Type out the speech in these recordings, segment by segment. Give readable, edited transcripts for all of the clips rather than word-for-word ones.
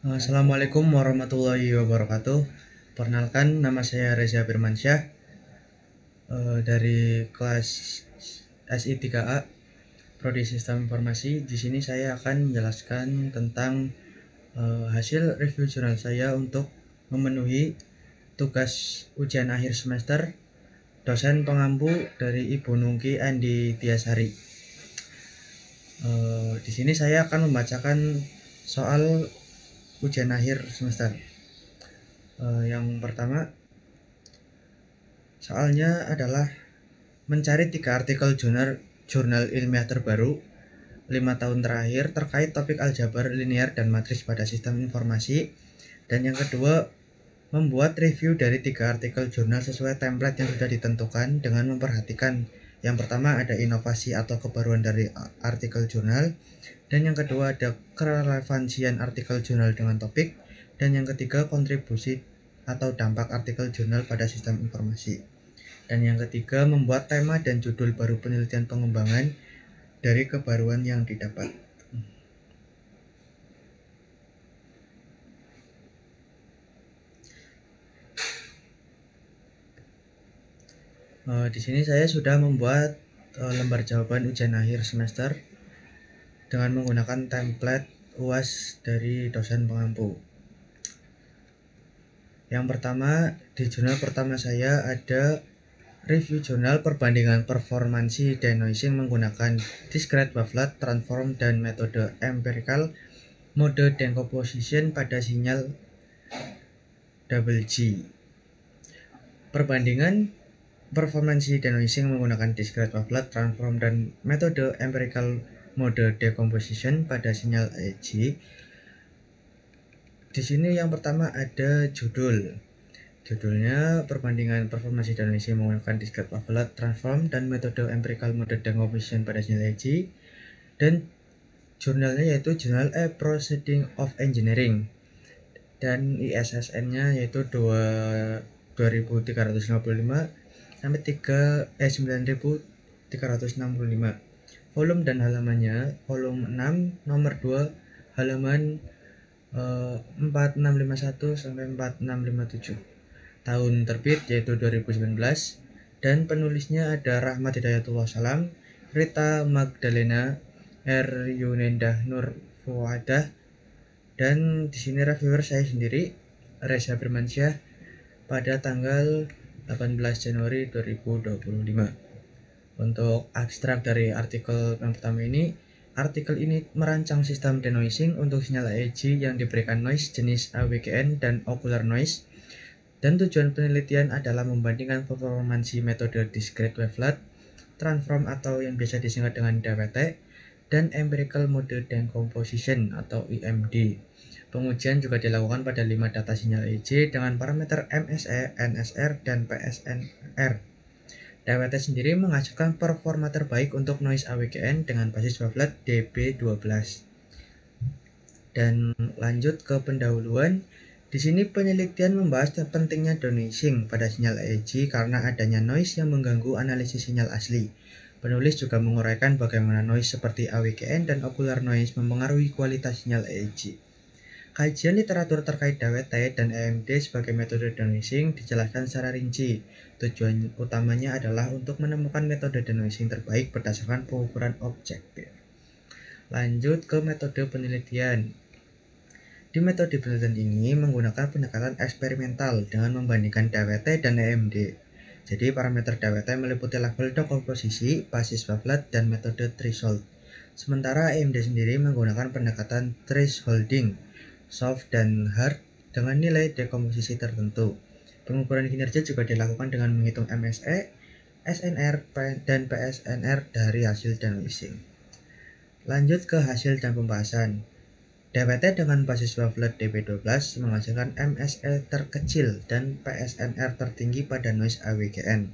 Assalamualaikum warahmatullahi wabarakatuh. Perkenalkan, nama saya Reza Firmansyah dari kelas SI 3A Prodi Sistem Informasi. Di sini saya akan menjelaskan tentang hasil review jurnal saya untuk memenuhi tugas ujian akhir semester dosen pengampu dari Ibu Nungki Andi Tiasari. Di sini saya akan membacakan soal ujian akhir semester. Yang pertama, soalnya adalah mencari 3 artikel jurnal ilmiah terbaru 5 tahun terakhir terkait topik aljabar linear dan matris pada sistem informasi. Dan yang kedua, membuat review dari 3 artikel jurnal sesuai template yang sudah ditentukan dengan memperhatikan yang pertama ada inovasi atau kebaruan dari artikel jurnal, dan yang kedua ada kerelevansian artikel jurnal dengan topik, dan yang ketiga kontribusi atau dampak artikel jurnal pada sistem informasi. Dan yang ketiga, membuat tema dan judul baru penelitian pengembangan dari kebaruan yang didapat. Di sini saya sudah membuat lembar jawaban ujian akhir semester dengan menggunakan template UAS dari dosen pengampu. Yang pertama, di jurnal pertama saya ada review jurnal perbandingan performansi denoising menggunakan discrete wavelet transform dan metode empirical mode decomposition pada sinyal double G. Perbandingan performansi denoising menggunakan discrete wavelet transform dan metode empirical mode decomposition pada sinyal EG. Di sini yang pertama ada judulnya perbandingan performansi denoising menggunakan discrete wavelet transform dan metode empirical mode decomposition pada sinyal EG, dan jurnalnya yaitu Journal A Proceeding of Engineering, dan ISSN-nya yaitu 2355 sampai 9365. Volume dan halamannya volume 6 nomor 2 halaman 4651 sampai 4657. Tahun terbit yaitu 2019, dan penulisnya ada Rahmat Hidayatullah Salam, Rita Magdalena, R. Yunendah Nur Fuadah, dan di sini reviewer saya sendiri, Reza Firmansyah, pada tanggal 18 Januari 2025. Untuk abstrak dari artikel yang pertama ini, artikel ini merancang sistem denoising untuk sinyal EG yang diberikan noise jenis AWGN dan ocular noise, dan tujuan penelitian adalah membandingkan performansi metode discrete wavelet transform atau yang biasa disingkat dengan DWT dan empirical mode decomposition atau EMD. Pengujian juga dilakukan pada 5 data sinyal EG dengan parameter MSE, NSR, dan PSNR. DWT sendiri menghasilkan performa terbaik untuk noise AWGN dengan basis wavelet DB12. Dan lanjut ke pendahuluan. Di sini penelitian membahas pentingnya denoising pada sinyal EG karena adanya noise yang mengganggu analisis sinyal asli. Penulis juga menguraikan bagaimana noise seperti AWGN dan ocular noise mempengaruhi kualitas sinyal EG. Kajian literatur terkait DWT dan EMD sebagai metode denoising dijelaskan secara rinci. Tujuan utamanya adalah untuk menemukan metode denoising terbaik berdasarkan pengukuran objektif. Lanjut ke metode penelitian. Di metode penelitian ini menggunakan pendekatan eksperimental dengan membandingkan DWT dan EMD. Jadi parameter DWT meliputi level decomposisi, basis wavelet, dan metode threshold. Sementara EMD sendiri menggunakan pendekatan thresholding, soft dan hard dengan nilai dekomposisi tertentu. Pengukuran kinerja juga dilakukan dengan menghitung MSE, SNR, dan PSNR dari hasil denoising. Lanjut ke hasil dan pembahasan. DWT dengan basis wavelet DB12 menghasilkan MSE terkecil dan PSNR tertinggi pada noise AWGN.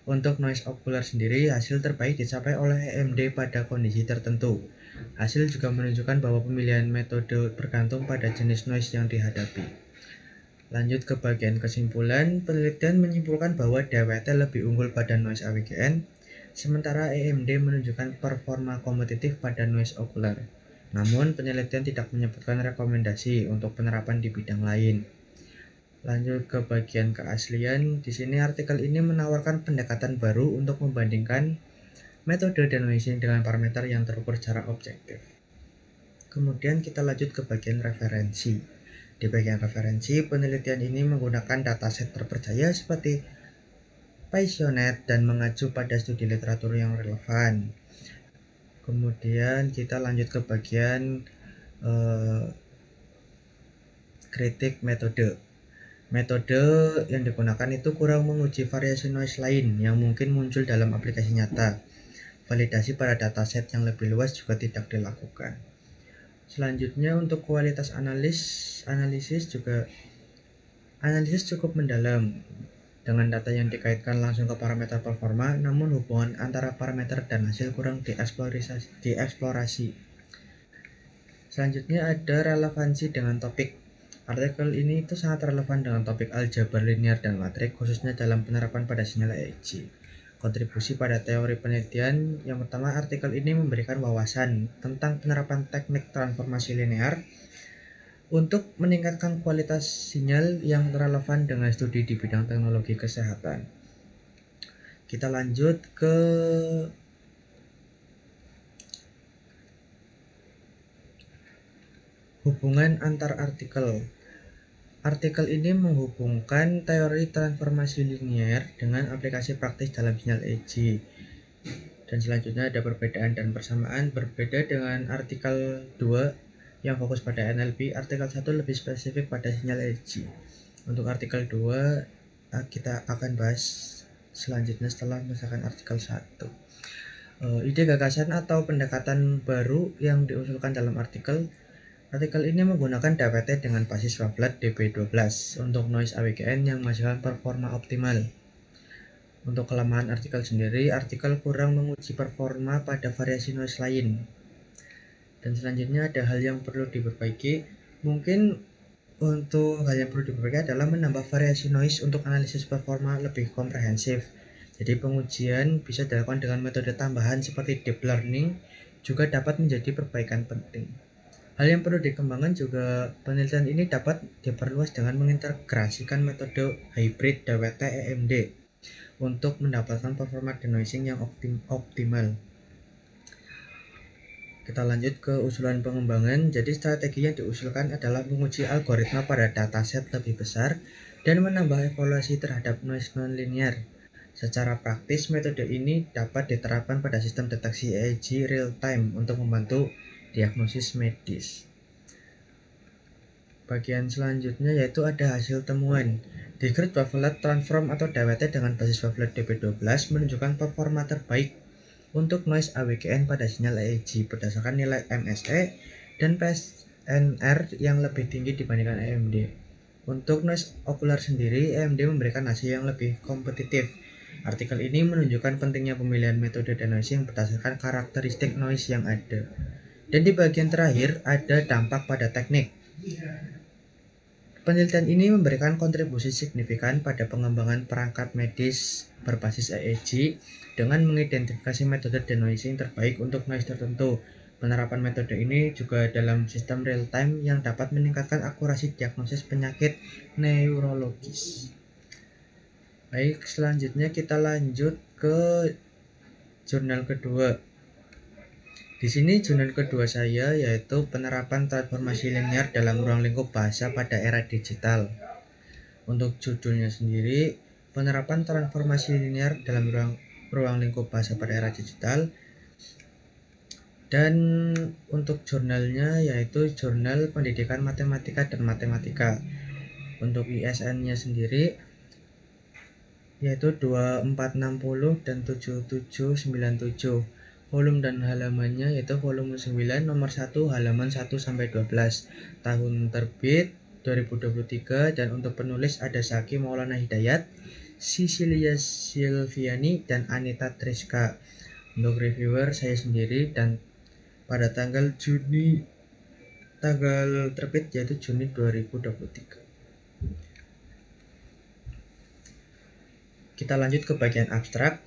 Untuk noise ocular sendiri, hasil terbaik dicapai oleh EMD pada kondisi tertentu. Hasil juga menunjukkan bahwa pemilihan metode bergantung pada jenis noise yang dihadapi. Lanjut ke bagian kesimpulan, penelitian menyimpulkan bahwa DWT lebih unggul pada noise AWGN sementara AMD menunjukkan performa kompetitif pada noise ocular. Namun, penelitian tidak menyebutkan rekomendasi untuk penerapan di bidang lain. Lanjut ke bagian keaslian. Di sini artikel ini menawarkan pendekatan baru untuk membandingkan metode denoising dengan parameter yang terukur secara objektif. Kemudian kita lanjut ke bagian referensi. Di bagian referensi, penelitian ini menggunakan dataset terpercaya seperti PySonet dan mengacu pada studi literatur yang relevan. Kemudian kita lanjut ke bagian kritik metode. Metode yang digunakan itu kurang menguji variasi noise lain yang mungkin muncul dalam aplikasi nyata. Validasi pada dataset yang lebih luas juga tidak dilakukan. Selanjutnya untuk kualitas analisis cukup mendalam dengan data yang dikaitkan langsung ke parameter performa, namun hubungan antara parameter dan hasil kurang dieksplorasi. Selanjutnya ada relevansi dengan topik. Artikel ini itu sangat relevan dengan topik aljabar linear dan matrik, khususnya dalam penerapan pada sinyal EEG. Kontribusi pada teori penelitian. Yang pertama, artikel ini memberikan wawasan tentang penerapan teknik transformasi linear untuk meningkatkan kualitas sinyal yang relevan dengan studi di bidang teknologi kesehatan. Kita lanjut ke hubungan antar artikel. Artikel ini menghubungkan teori transformasi linear dengan aplikasi praktis dalam sinyal EEG. Dan selanjutnya ada perbedaan dan persamaan. Berbeda dengan artikel 2 yang fokus pada NLP, artikel 1 lebih spesifik pada sinyal EEG. Untuk artikel 2 kita akan bahas selanjutnya setelah misalkan artikel 1. Ide gagasan atau pendekatan baru yang diusulkan dalam artikel ini menggunakan DWT dengan basis wavelet DB12 untuk noise AWGN yang menghasilkan performa optimal. Untuk kelemahan artikel sendiri, artikel kurang menguji performa pada variasi noise lain. Dan selanjutnya ada hal yang perlu diperbaiki. Mungkin untuk hal yang perlu diperbaiki adalah menambah variasi noise untuk analisis performa lebih komprehensif. Jadi pengujian bisa dilakukan dengan metode tambahan seperti deep learning juga dapat menjadi perbaikan penting. Hal yang perlu dikembangkan juga, penelitian ini dapat diperluas dengan mengintegrasikan metode hybrid DWT AMD untuk mendapatkan performa denoising yang optimal. Kita lanjut ke usulan pengembangan. Jadi strategi yang diusulkan adalah menguji algoritma pada dataset lebih besar dan menambah evaluasi terhadap noise nonlinear. Secara praktis, metode ini dapat diterapkan pada sistem deteksi EEG real time untuk membantu diagnosis medis. Bagian selanjutnya yaitu ada hasil temuan. Discrete wavelet transform atau DWT dengan basis wavelet DB12 menunjukkan performa terbaik untuk noise AWGN pada sinyal EEG berdasarkan nilai MSE dan PSNR yang lebih tinggi dibandingkan AMD. Untuk noise ocular sendiri, AMD memberikan hasil yang lebih kompetitif. Artikel ini menunjukkan pentingnya pemilihan metode denoising berdasarkan karakteristik noise yang ada. Dan di bagian terakhir ada dampak pada teknik. Penelitian ini memberikan kontribusi signifikan pada pengembangan perangkat medis berbasis EEG dengan mengidentifikasi metode denoising terbaik untuk noise tertentu. Penerapan metode ini juga dalam sistem real time yang dapat meningkatkan akurasi diagnosis penyakit neurologis. Baik, selanjutnya kita lanjut ke jurnal kedua. Di sini jurnal kedua saya yaitu penerapan transformasi linear dalam ruang lingkup bahasa pada era digital. Untuk judulnya sendiri, penerapan transformasi linear dalam ruang lingkup bahasa pada era digital. Dan untuk jurnalnya yaitu Jurnal Pendidikan Matematika dan Matematika. Untuk ISN-nya sendiri yaitu 2460 dan 7797. Volume dan halamannya yaitu volume 9 nomor 1 halaman 1 sampai 12. Tahun terbit 2023 dan untuk penulis ada Zaki Maulana Hidayat, Sicilia Silviani dan Anita Triska. Untuk reviewer saya sendiri dan pada tanggal terbit yaitu Juni 2023. Kita lanjut ke bagian abstrak.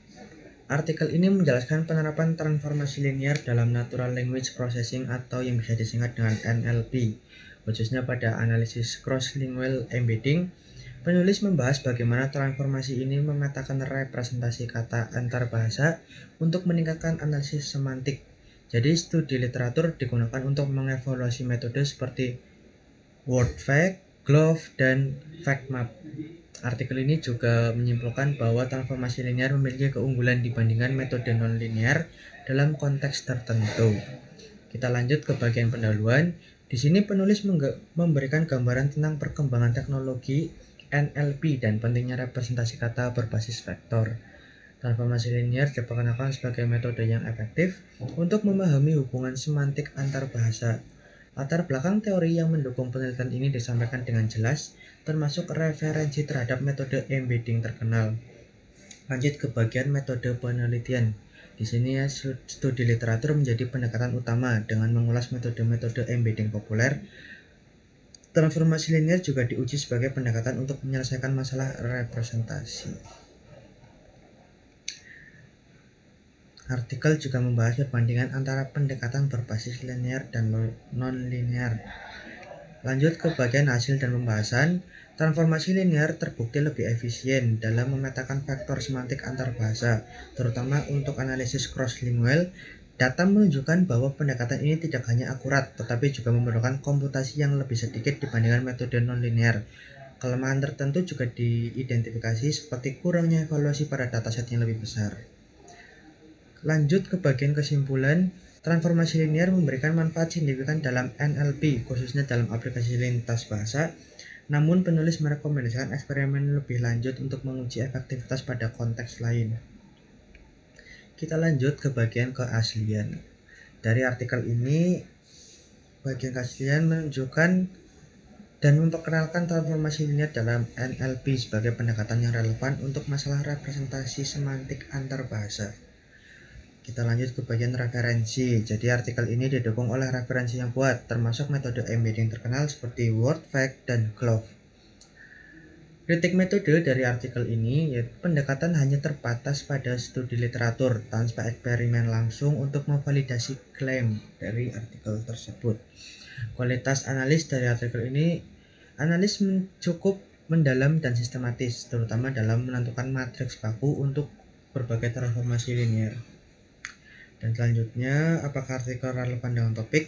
Artikel ini menjelaskan penerapan transformasi linear dalam Natural Language Processing atau yang bisa disingkat dengan NLP, khususnya pada analisis cross-lingual embedding. Penulis membahas bagaimana transformasi ini memetakan representasi kata antar bahasa untuk meningkatkan analisis semantik. Jadi studi literatur digunakan untuk mengevaluasi metode seperti WordFact, GloVe, dan FactMap. Artikel ini juga menyimpulkan bahwa transformasi linear memiliki keunggulan dibandingkan metode non-linear dalam konteks tertentu. Kita lanjut ke bagian pendahuluan. Di sini penulis memberikan gambaran tentang perkembangan teknologi NLP dan pentingnya representasi kata berbasis vektor. Transformasi linear diperkenalkan sebagai metode yang efektif untuk memahami hubungan semantik antar bahasa. Latar belakang teori yang mendukung penelitian ini disampaikan dengan jelas, termasuk referensi terhadap metode embedding terkenal. Lanjut ke bagian metode penelitian. Di sini studi literatur menjadi pendekatan utama dengan mengulas metode-metode embedding populer. Transformasi linear juga diuji sebagai pendekatan untuk menyelesaikan masalah representasi. Artikel juga membahas perbandingan antara pendekatan berbasis linear dan non-linear. Lanjut ke bagian hasil dan pembahasan. Transformasi linear terbukti lebih efisien dalam memetakan faktor semantik antar bahasa, terutama untuk analisis cross-lingual. Data menunjukkan bahwa pendekatan ini tidak hanya akurat, tetapi juga memerlukan komputasi yang lebih sedikit dibandingkan metode non-linear. Kelemahan tertentu juga diidentifikasi seperti kurangnya evaluasi pada dataset yang lebih besar. Lanjut ke bagian kesimpulan. Transformasi linear memberikan manfaat signifikan dalam NLP, khususnya dalam aplikasi lintas bahasa. Namun penulis merekomendasikan eksperimen lebih lanjut untuk menguji efektivitas pada konteks lain. Kita lanjut ke bagian keaslian. Dari artikel ini, bagian keaslian menunjukkan dan memperkenalkan transformasi linear dalam NLP sebagai pendekatan yang relevan untuk masalah representasi semantik antar bahasa. Kita lanjut ke bagian referensi. Jadi artikel ini didukung oleh referensi yang kuat, termasuk metode embedding terkenal seperti WordFact dan GloVe. Kritik metode dari artikel ini yaitu pendekatan hanya terbatas pada studi literatur tanpa eksperimen langsung untuk memvalidasi klaim dari artikel tersebut. Kualitas analis dari artikel ini, analis cukup mendalam dan sistematis, terutama dalam menentukan matriks baku untuk berbagai transformasi linear. Dan selanjutnya, apakah artikel relevan dengan topik?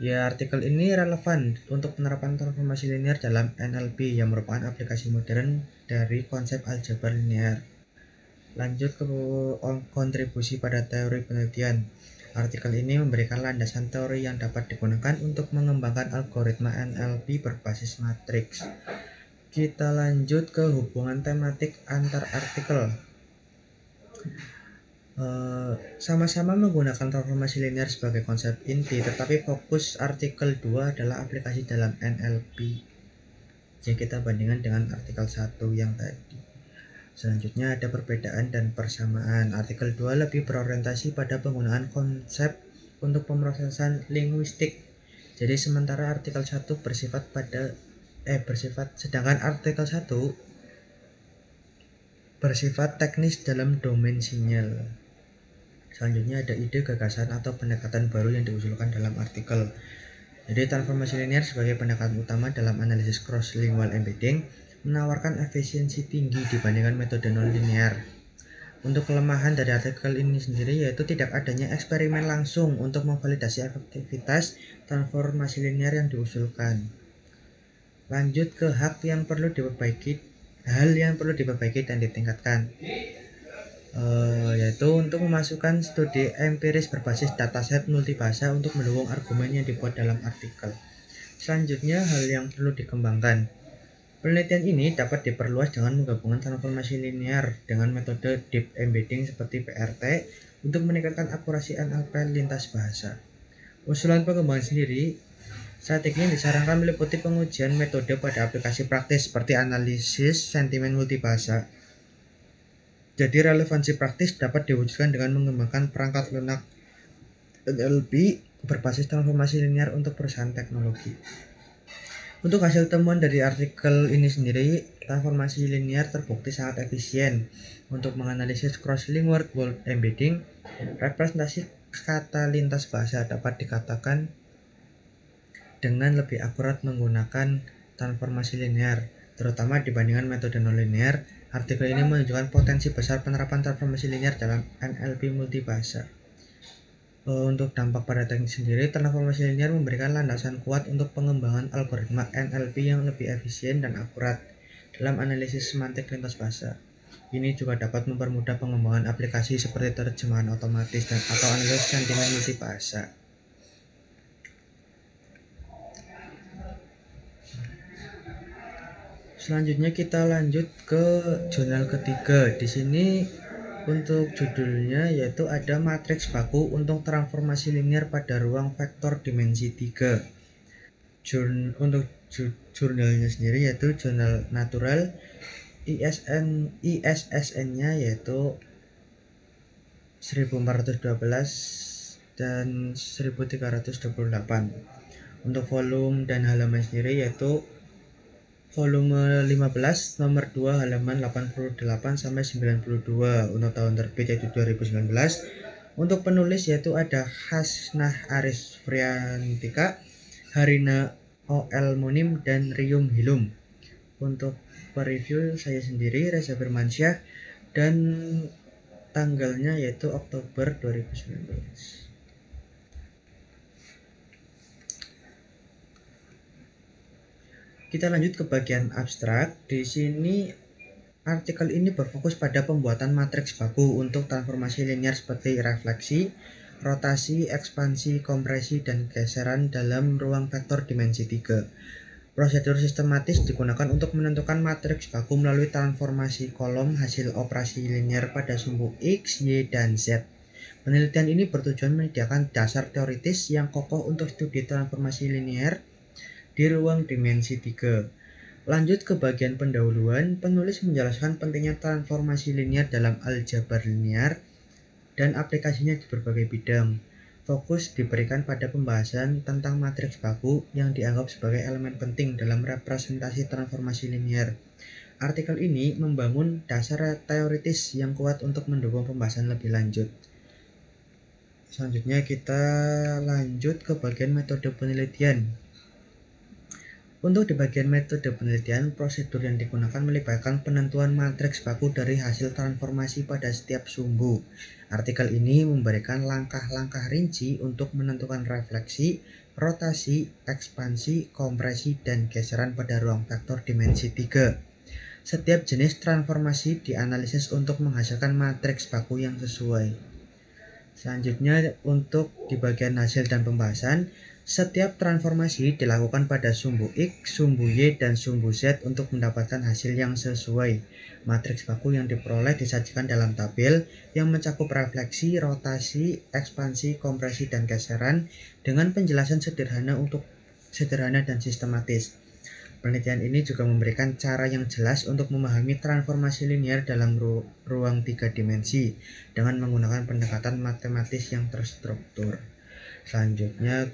Ya, artikel ini relevan untuk penerapan transformasi linear dalam NLP yang merupakan aplikasi modern dari konsep aljabar linear. Lanjut ke kontribusi pada teori penelitian. Artikel ini memberikan landasan teori yang dapat digunakan untuk mengembangkan algoritma NLP berbasis matriks. Kita lanjut ke hubungan tematik antar artikel. Sama-sama menggunakan transformasi linear sebagai konsep inti, tetapi fokus artikel 2 adalah aplikasi dalam NLP. Jika kita bandingkan dengan artikel 1 yang tadi. Selanjutnya ada perbedaan dan persamaan. Artikel 2 lebih berorientasi pada penggunaan konsep untuk pemrosesan linguistik. Jadi sementara artikel 1 sedangkan artikel 1 bersifat teknis dalam domain sinyal. Selanjutnya ada ide, gagasan, atau pendekatan baru yang diusulkan dalam artikel. Jadi transformasi linear sebagai pendekatan utama dalam analisis cross-lingual embedding menawarkan efisiensi tinggi dibandingkan metode non-linear. Untuk kelemahan dari artikel ini sendiri yaitu tidak adanya eksperimen langsung untuk memvalidasi efektivitas transformasi linear yang diusulkan. Lanjut ke hal yang perlu diperbaiki dan ditingkatkan. Yaitu untuk memasukkan studi empiris berbasis dataset multibahasa untuk mendukung argumen yang dibuat dalam artikel. Selanjutnya, hal yang perlu dikembangkan. Penelitian ini dapat diperluas dengan menggabungkan transformasi linear dengan metode deep embedding seperti PRT untuk meningkatkan akurasi NLP lintas bahasa. Usulan pengembangan sendiri saat ini disarankan meliputi pengujian metode pada aplikasi praktis seperti analisis sentimen multibahasa. Jadi relevansi praktis dapat diwujudkan dengan mengembangkan perangkat lunak NLP berbasis transformasi linear untuk perusahaan teknologi. Untuk hasil temuan dari artikel ini sendiri, transformasi linear terbukti sangat efisien untuk menganalisis cross-lingual word embedding. Representasi kata lintas bahasa dapat dikatakan dengan lebih akurat menggunakan transformasi linear, terutama dibandingkan metode nonlinear. Artikel ini menunjukkan potensi besar penerapan transformasi linear dalam NLP multibahasa. Untuk dampak pada teknik sendiri, transformasi linear memberikan landasan kuat untuk pengembangan algoritma NLP yang lebih efisien dan akurat dalam analisis semantik lintas bahasa. Ini juga dapat mempermudah pengembangan aplikasi seperti terjemahan otomatis dan atau analisis sentimen multibahasa. Selanjutnya kita lanjut ke jurnal ketiga. Di sini untuk judulnya yaitu ada matriks baku untuk transformasi linear pada ruang vektor dimensi 3. Untuk jurnalnya sendiri yaitu jurnal Natural, ISSN-nya yaitu 1412 dan 1328. Untuk volume dan halaman sendiri yaitu volume 15 nomor 2 halaman 88 sampai 92. Untuk tahun terbit yaitu 2019. Untuk penulis yaitu ada Hasnah Aris Friantika, Harina O.L. Munim, dan Rium Hilum. Untuk pereview saya sendiri Reza Firmansyah dan tanggalnya yaitu Oktober 2019. Kita lanjut ke bagian abstrak. Di sini artikel ini berfokus pada pembuatan matriks baku untuk transformasi linear seperti refleksi, rotasi, ekspansi, kompresi, dan geseran dalam ruang vektor dimensi 3. Prosedur sistematis digunakan untuk menentukan matriks baku melalui transformasi kolom hasil operasi linear pada sumbu X, Y, dan Z. Penelitian ini bertujuan menyediakan dasar teoritis yang kokoh untuk studi transformasi linear di ruang dimensi 3. Lanjut ke bagian pendahuluan, penulis menjelaskan pentingnya transformasi linear dalam aljabar linear dan aplikasinya di berbagai bidang. Fokus diberikan pada pembahasan tentang matriks baku yang dianggap sebagai elemen penting dalam representasi transformasi linear. Artikel ini membangun dasar teoritis yang kuat untuk mendukung pembahasan lebih lanjut. Selanjutnya kita lanjut ke bagian metode penelitian. Untuk di bagian metode penelitian, prosedur yang digunakan melibatkan penentuan matriks baku dari hasil transformasi pada setiap sumbu. Artikel ini memberikan langkah-langkah rinci untuk menentukan refleksi, rotasi, ekspansi, kompresi, dan geseran pada ruang vektor dimensi 3. Setiap jenis transformasi dianalisis untuk menghasilkan matriks baku yang sesuai. Selanjutnya untuk di bagian hasil dan pembahasan, setiap transformasi dilakukan pada sumbu X, sumbu Y, dan sumbu Z untuk mendapatkan hasil yang sesuai. Matriks baku yang diperoleh disajikan dalam tabel yang mencakup refleksi, rotasi, ekspansi, kompresi, dan geseran dengan penjelasan sederhana dan sistematis. Penelitian ini juga memberikan cara yang jelas untuk memahami transformasi linear dalam ruang 3 dimensi dengan menggunakan pendekatan matematis yang terstruktur. Selanjutnya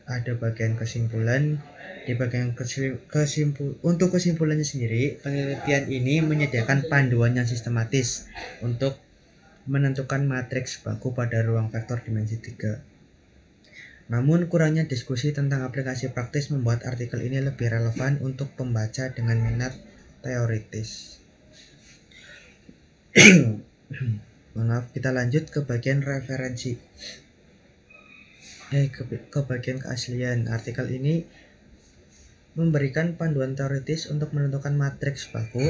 ada bagian kesimpulan. Di bagian untuk kesimpulannya sendiri, penelitian ini menyediakan panduan yang sistematis untuk menentukan matriks baku pada ruang vektor dimensi 3. Namun kurangnya diskusi tentang aplikasi praktis membuat artikel ini lebih relevan untuk pembaca dengan minat teoritis. Maaf, kita lanjut ke bagian referensi. Ke bagian keaslian. Artikel ini memberikan panduan teoritis untuk menentukan matriks baku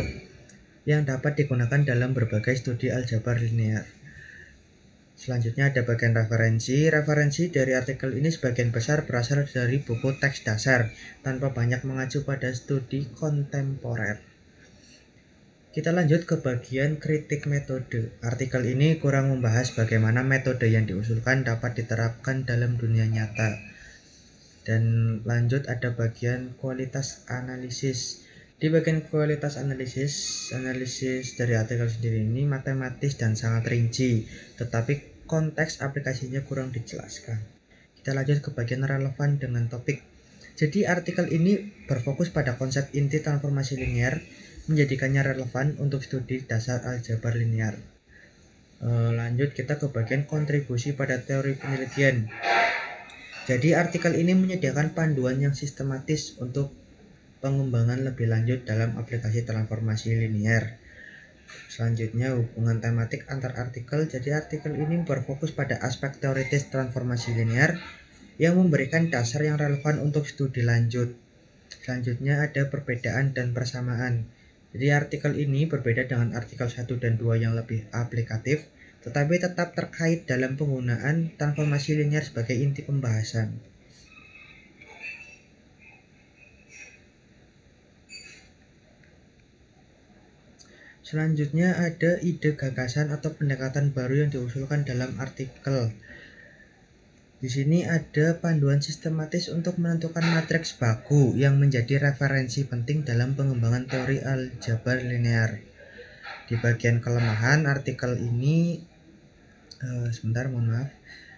yang dapat digunakan dalam berbagai studi aljabar linear. Selanjutnya ada bagian referensi. Referensi dari artikel ini sebagian besar berasal dari buku teks dasar tanpa banyak mengacu pada studi kontemporer. Kita lanjut ke bagian kritik metode. Artikel ini kurang membahas bagaimana metode yang diusulkan dapat diterapkan dalam dunia nyata. Dan lanjut ada bagian kualitas analisis. Di bagian kualitas analisis dari artikel sendiri ini matematis dan sangat rinci, tetapi konteks aplikasinya kurang dijelaskan. Kita lanjut ke bagian relevan dengan topik. Jadi artikel ini berfokus pada konsep inti transformasi linear, menjadikannya relevan untuk studi dasar aljabar linear. Lanjut kita ke bagian kontribusi pada teori penelitian. Jadi artikel ini menyediakan panduan yang sistematis untuk pengembangan lebih lanjut dalam aplikasi transformasi linear. Selanjutnya hubungan tematik antar artikel. Jadi artikel ini berfokus pada aspek teoritis transformasi linear yang memberikan dasar yang relevan untuk studi lanjut. Selanjutnya ada perbedaan dan persamaan. Jadi artikel ini berbeda dengan artikel 1 dan 2 yang lebih aplikatif, tetapi tetap terkait dalam penggunaan transformasi linear sebagai inti pembahasan. Selanjutnya ada ide gagasan atau pendekatan baru yang diusulkan dalam artikel. Di sini ada panduan sistematis untuk menentukan matriks baku yang menjadi referensi penting dalam pengembangan teori aljabar linear. Di bagian kelemahan artikel ini,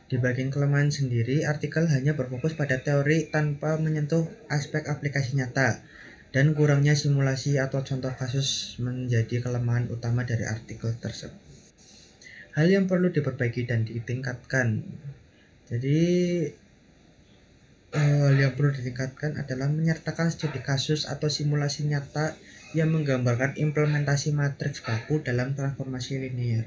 di bagian kelemahan sendiri, artikel hanya berfokus pada teori tanpa menyentuh aspek aplikasi nyata, dan kurangnya simulasi atau contoh kasus menjadi kelemahan utama dari artikel tersebut. Hal yang perlu diperbaiki dan ditingkatkan. Jadi hal yang perlu ditingkatkan adalah menyertakan studi kasus atau simulasi nyata yang menggambarkan implementasi matriks baku dalam transformasi linear.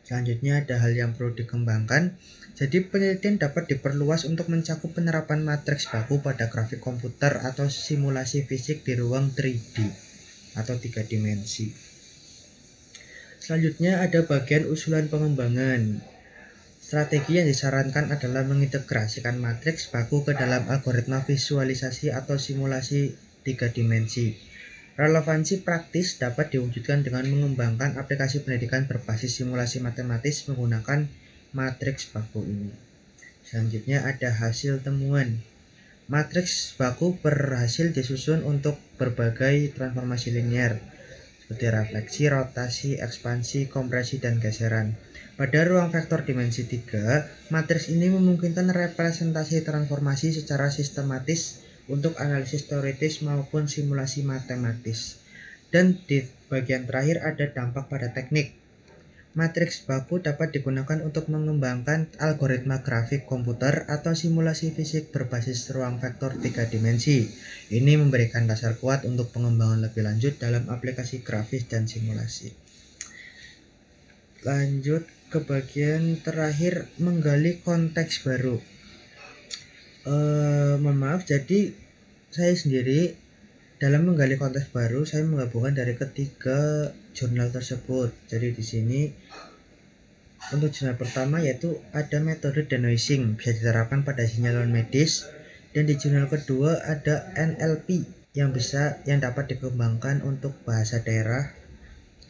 Selanjutnya ada hal yang perlu dikembangkan. Jadi penelitian dapat diperluas untuk mencakup penerapan matriks baku pada grafik komputer atau simulasi fisik di ruang 3D atau 3 dimensi. Selanjutnya ada bagian usulan pengembangan. Strategi yang disarankan adalah mengintegrasikan matriks baku ke dalam algoritma visualisasi atau simulasi 3 dimensi. Relevansi praktis dapat diwujudkan dengan mengembangkan aplikasi pendidikan berbasis simulasi matematis menggunakan matriks baku ini. Selanjutnya ada hasil temuan. Matriks baku berhasil disusun untuk berbagai transformasi linear seperti refleksi, rotasi, ekspansi, kompresi, dan geseran. Pada ruang vektor dimensi 3, matriks ini memungkinkan representasi transformasi secara sistematis untuk analisis teoritis maupun simulasi matematis. Dan di bagian terakhir ada dampak pada teknik. Matriks baku dapat digunakan untuk mengembangkan algoritma grafik komputer atau simulasi fisik berbasis ruang vektor 3 dimensi. Ini memberikan dasar kuat untuk pengembangan lebih lanjut dalam aplikasi grafis dan simulasi. Lanjut ke bagian terakhir, menggali konteks baru. Jadi saya sendiri dalam menggali konteks baru, saya menggabungkan dari ketiga jurnal tersebut. Jadi di sini untuk jurnal pertama yaitu ada metode denoising, bisa diterapkan pada sinyal non medis, dan di jurnal kedua ada NLP yang dapat dikembangkan untuk bahasa daerah,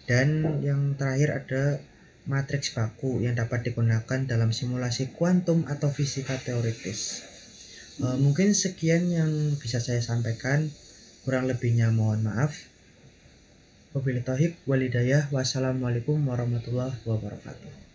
dan yang terakhir ada matriks baku yang dapat digunakan dalam simulasi kuantum atau fisika teoritis. Mungkin sekian yang bisa saya sampaikan, kurang lebihnya mohon maaf. Wabillahi taufiq wal hidayah. Wassalamualaikum warahmatullahi wabarakatuh.